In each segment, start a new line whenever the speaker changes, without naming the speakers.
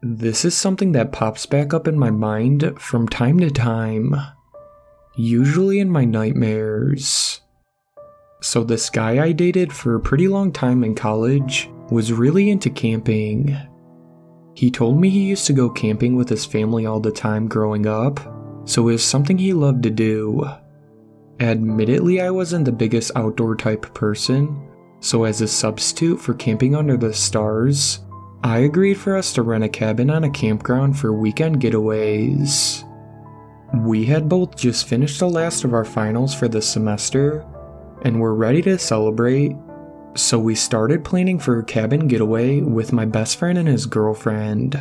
This is something that pops back up in my mind from time to time, usually in my nightmares. So this guy I dated for a pretty long time in college was really into camping. He told me he used to go camping with his family all the time growing up, so it was something he loved to do. Admittedly, I wasn't the biggest outdoor type person, so as a substitute for camping under the stars, I agreed for us to rent a cabin on a campground for weekend getaways. We had both just finished the last of our finals for the semester, and were ready to celebrate, so we started planning for a cabin getaway with my best friend and his girlfriend.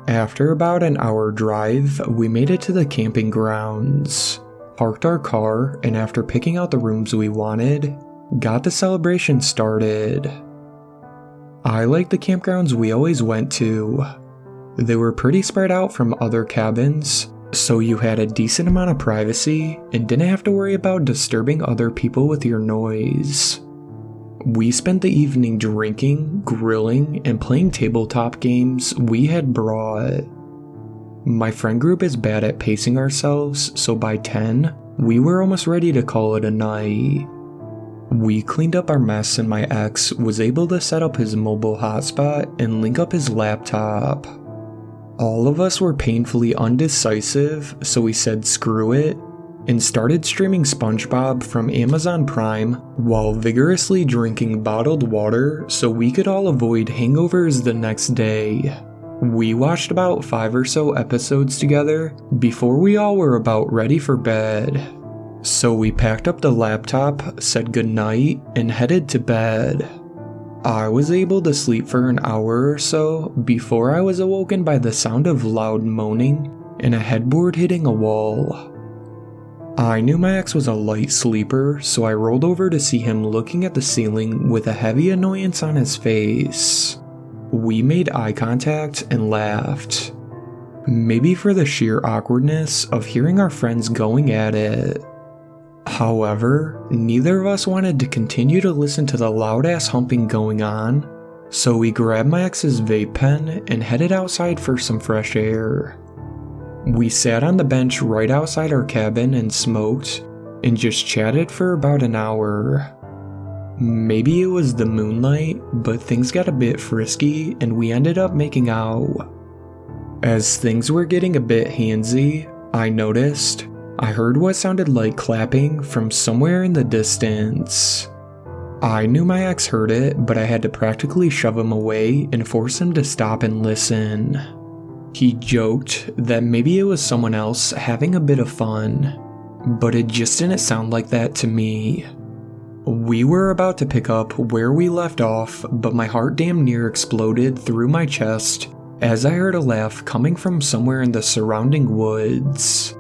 After about an hour drive, we made it to the camping grounds, parked our car, and after picking out the rooms we wanted, got the celebration started. I liked the campgrounds we always went to. They were pretty spread out from other cabins, so you had a decent amount of privacy and didn't have to worry about disturbing other people with your noise. We spent the evening drinking, grilling, and playing tabletop games we had brought. My friend group is bad at pacing ourselves, so by 10, we were almost ready to call it a night. We cleaned up our mess and my ex was able to set up his mobile hotspot and link up his laptop. All of us were painfully undecisive, so we said screw it, and started streaming SpongeBob from Amazon Prime while vigorously drinking bottled water so we could all avoid hangovers the next day. We watched about 5 or so episodes together before we all were about ready for bed. So we packed up the laptop, said goodnight, and headed to bed. I was able to sleep for an hour or so before I was awoken by the sound of loud moaning and a headboard hitting a wall. I knew my ex was a light sleeper, so I rolled over to see him looking at the ceiling with a heavy annoyance on his face. We made eye contact and laughed. Maybe for the sheer awkwardness of hearing our friends going at it. However, neither of us wanted to continue to listen to the loud-ass humping going on, so we grabbed my ex's vape pen and headed outside for some fresh air. We sat on the bench right outside our cabin and smoked, and just chatted for about an hour. Maybe it was the moonlight, but things got a bit frisky and we ended up making out. As things were getting a bit handsy, I heard what sounded like clapping from somewhere in the distance. I knew my ex heard it, but I had to practically shove him away and force him to stop and listen. He joked that maybe it was someone else having a bit of fun, but it just didn't sound like that to me. We were about to pick up where we left off, but my heart damn near exploded through my chest as I heard a laugh coming from somewhere in the surrounding woods.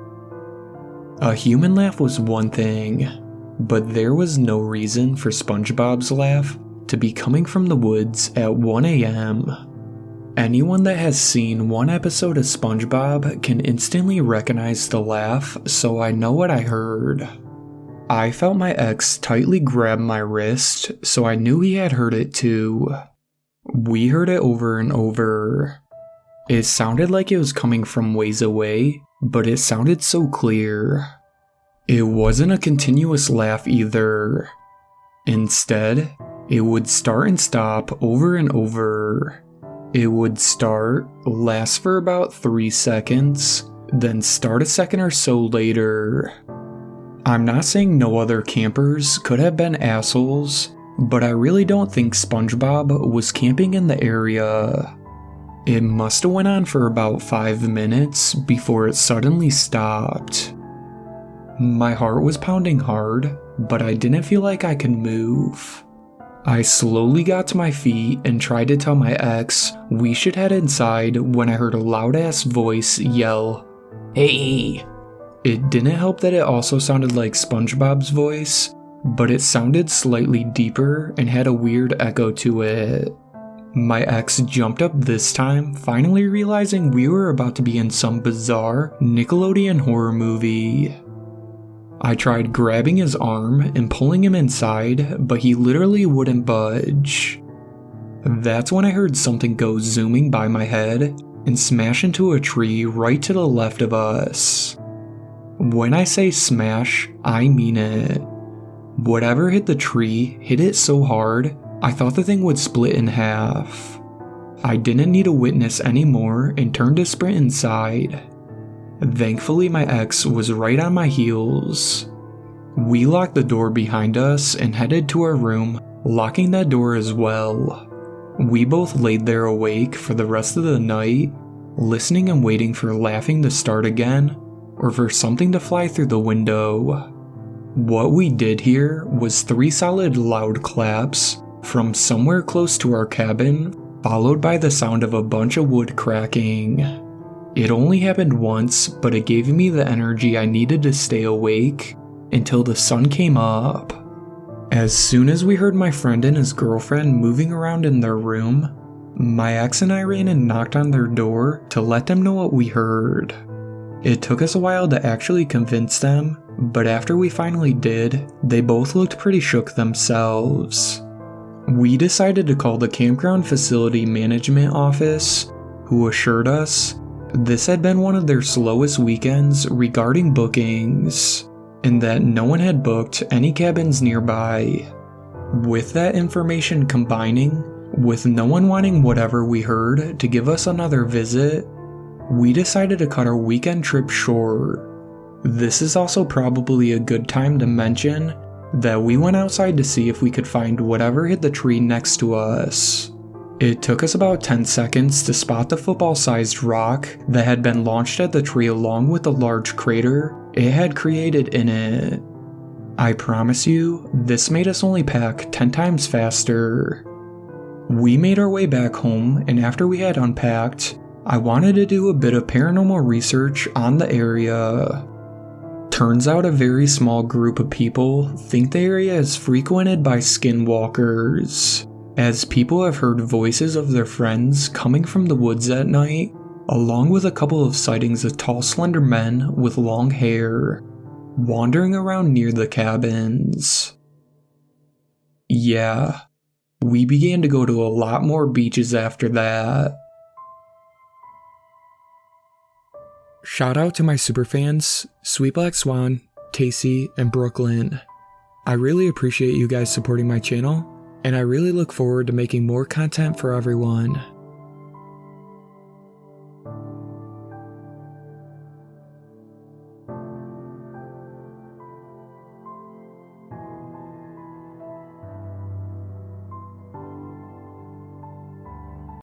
A human laugh was one thing, but there was no reason for SpongeBob's laugh to be coming from the woods at 1 a.m. Anyone that has seen one episode of SpongeBob can instantly recognize the laugh, so I know what I heard. I felt my ex tightly grab my wrist, so I knew he had heard it too. We heard it over and over. It sounded like it was coming from ways away, but it sounded so clear. It wasn't a continuous laugh either. Instead, it would start and stop over and over. It would start, last for about 3 seconds, then start a second or so later. I'm not saying no other campers could have been assholes, but I really don't think SpongeBob was camping in the area. It must have went on for about 5 minutes before it suddenly stopped. My heart was pounding hard, but I didn't feel like I could move. I slowly got to my feet and tried to tell my ex we should head inside when I heard a loud-ass voice yell, "Hey!" It didn't help that it also sounded like SpongeBob's voice, but it sounded slightly deeper and had a weird echo to it. My ex jumped up this time, finally realizing we were about to be in some bizarre Nickelodeon horror movie. I tried grabbing his arm and pulling him inside, but he literally wouldn't budge. That's when I heard something go zooming by my head and smash into a tree right to the left of us. When I say smash, I mean it. Whatever hit the tree hit it so hard, I thought the thing would split in half. I didn't need to witness anymore and turned to sprint inside. Thankfully, my ex was right on my heels. We locked the door behind us and headed to our room, locking that door as well. We both laid there awake for the rest of the night, listening and waiting for laughing to start again, or for something to fly through the window. What we did hear was 3 solid loud claps from somewhere close to our cabin, followed by the sound of a bunch of wood cracking. It only happened once, but it gave me the energy I needed to stay awake until the sun came up. As soon as we heard my friend and his girlfriend moving around in their room, my ex and I ran and knocked on their door to let them know what we heard. It took us a while to actually convince them, but after we finally did, they both looked pretty shook themselves. We decided to call the campground facility management office, who assured us this had been one of their slowest weekends regarding bookings, and that no one had booked any cabins nearby. With that information combining with no one wanting whatever we heard to give us another visit, we decided to cut our weekend trip short. This is also probably a good time to mention that we went outside to see if we could find whatever hit the tree next to us. It took us about 10 seconds to spot the football-sized rock that had been launched at the tree along with the large crater it had created in it. I promise you, this made us only pack 10 times faster. We made our way back home, and after we had unpacked, I wanted to do a bit of paranormal research on the area. Turns out a very small group of people think the area is frequented by Skinwalkers, as people have heard voices of their friends coming from the woods at night, along with a couple of sightings of tall, slender men with long hair, wandering around near the cabins. Yeah, we began to go to a lot more beaches after that. Shout out to my superfans, Sweet Black Swan, Tacy, and Brooklyn. I really appreciate you guys supporting my channel, and I really look forward to making more content for everyone.